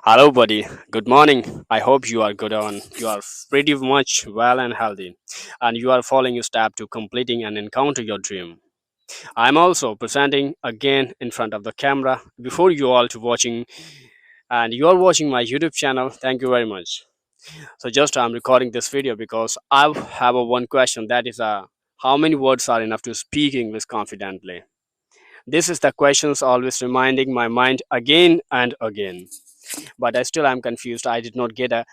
Hello, buddy. Good morning. I hope you are good on. You are pretty much well and healthy, and you are following your step to completing and encounter your dream. I'm also presenting again in front of the camera before you all to watching, and you are watching my YouTube channel. Thank you very much. So just I'm recording this video because I have a one question that is how many words are enough to speak English confidently? This is the questions always reminding my mind again and again, but I still am confused. I did not get a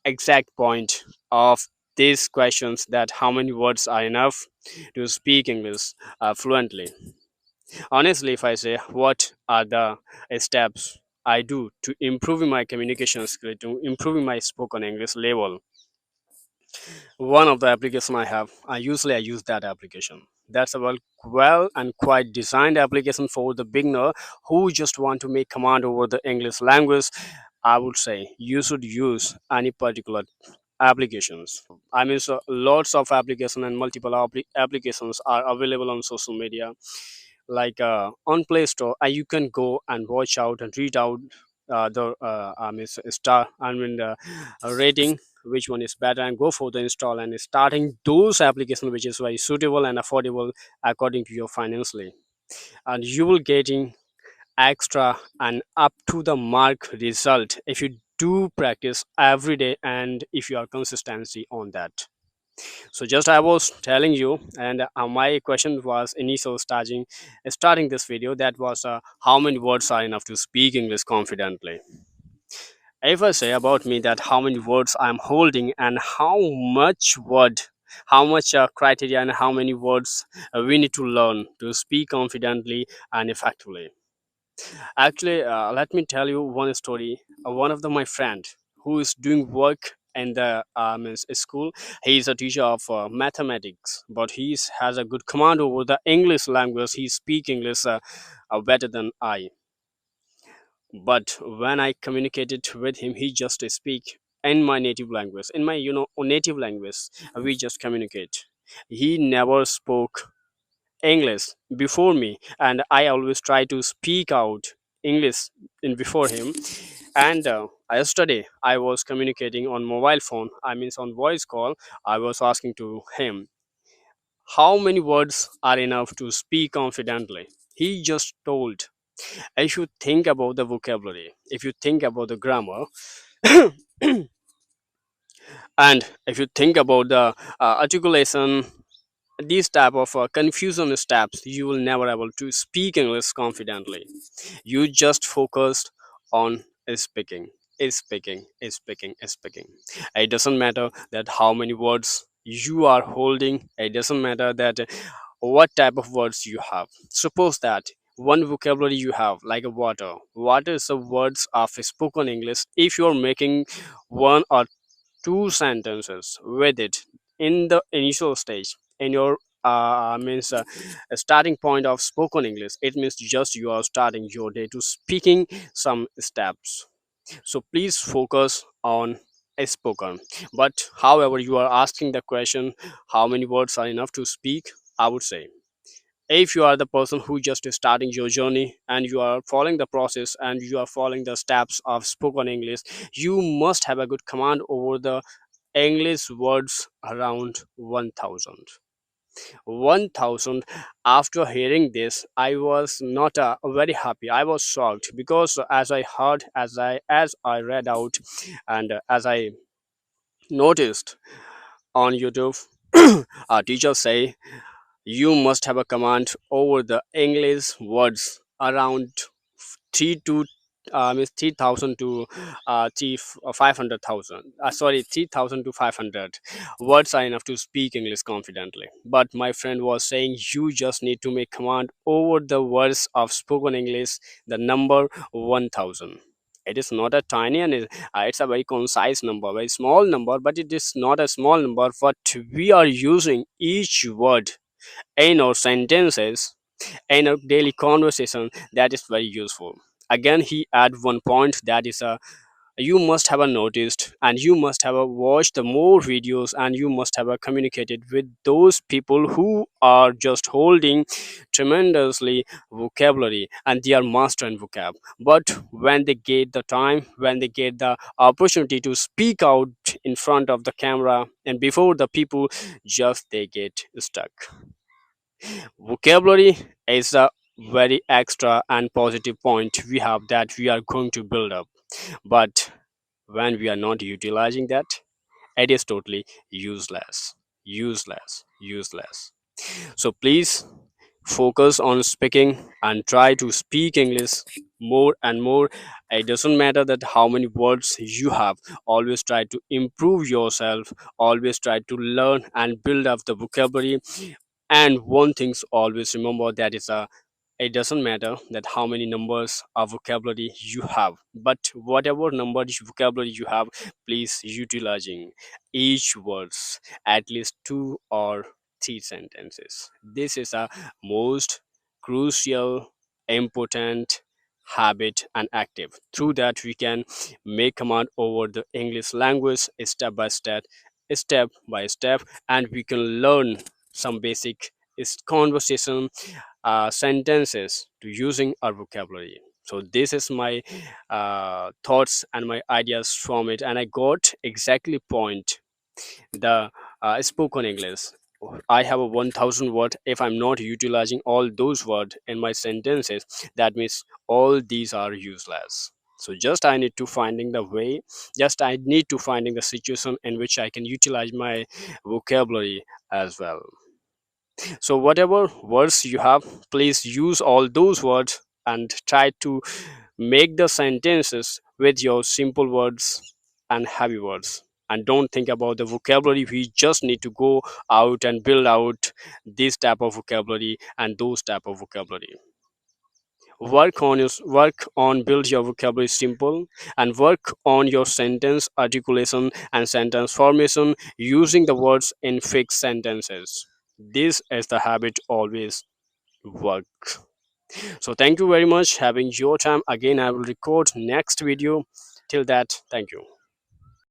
exact point of these questions, that how many words are enough to speak English fluently. Honestly, if I say what are the steps I do to improving my communication skill, to improving my spoken English level, one of the application I use that application. That's a well and quite designed application for the beginner who just want to make command over the English language. I would say you should use any particular applications. I mean, so lots of application and multiple applications are available on social media, like on Play Store. You can go and watch out and read out the star. I mean the rating, which one is better, and go for the install and starting those applications which is very suitable and affordable according to your financially, and you will getting extra and up to the mark result if you do practice every day and if you are consistency on that. So just I was telling you, and my question was initial starting this video, that was how many words are enough to speak English confidently. If I say about me that how many words I'm holding and how much criteria and how many words we need to learn to speak confidently and effectively. Actually, let me tell you one story. One of my friend who is doing work in the school. He is a teacher of mathematics, but has a good command over the English language. He speak English better than I. But when I communicated with him, he just speak in my native language, in my native language. We just communicate. He never spoke English before me, and I always try to speak out English in before him. And yesterday I was communicating on mobile phone. I mean on voice call. I was asking to him how many words are enough to speak confidently. He just told, if you think about the vocabulary, if you think about the grammar, and if you think about the articulation, these type of confusion steps, you will never able to speak English confidently. You just focused on speaking, speaking. It doesn't matter that how many words you are holding. It doesn't matter that what type of words you have. Suppose that one vocabulary you have, like a water is the words of spoken English. If you're making one or two sentences with it in the initial stage, in your means a starting point of spoken English, it means just you are starting your day to speaking some steps. So please focus on a spoken. But however you are asking the question how many words are enough to speak, I would say if you are the person who just is starting your journey and you are following the process and you are following the steps of spoken English, you must have a good command over the English words around 1000. 1000. After hearing this, I was not very happy. I was shocked because as I heard, as I read out, and as I noticed on YouTube, our teachers say you must have a command over the English words around 3 to 3000 to 500,000. Sorry, 3000 to 500 words are enough to speak English confidently. But my friend was saying you just need to make command over the words of spoken English, the number 1000. It is not a tiny, and it's a very concise number, very small number, but it is not a small number. But we are using each word in our sentences, in our daily conversation, that is very useful. Again, he add one point, that is you must have noticed, and you must have watched the more videos, and you must have communicated with those people who are just holding tremendously vocabulary and they are master in vocab. But when they get the time, when they get the opportunity to speak out in front of the camera and before the people, just they get stuck. Vocabulary is a very extra and positive point we have that we are going to build up. But when we are not utilizing that, it is totally useless. Useless. Useless. So please focus on speaking and try to speak English more and more. It doesn't matter that how many words you have, always try to improve yourself, always try to learn and build up the vocabulary. And one thing's always remember, that is a, it doesn't matter that how many numbers of vocabulary you have, but whatever number of vocabulary you have, please utilizing each words at least two or three sentences. This is a most crucial, important habit and active. Through that we can make command over the English language step by step, and we can learn some basic is conversation sentences to using our vocabulary. So this is my thoughts and my ideas from it, and I got exactly point the spoken English. I have a 1000 word. If I'm not utilizing all those words in my sentences, that means all these are useless. So just I need to finding the way, just I need to finding the situation in which I can utilize my vocabulary as well. So whatever words you have, please use all those words and try to make the sentences with your simple words and heavy words. And don't think about the vocabulary. We just need to go out and build out this type of vocabulary and those type of vocabulary. Work on build your vocabulary simple, and work on your sentence articulation and sentence formation using the words in fixed sentences. This is the habit always work. So thank you very much having your time. Again, I will record next video. Till that, thank you.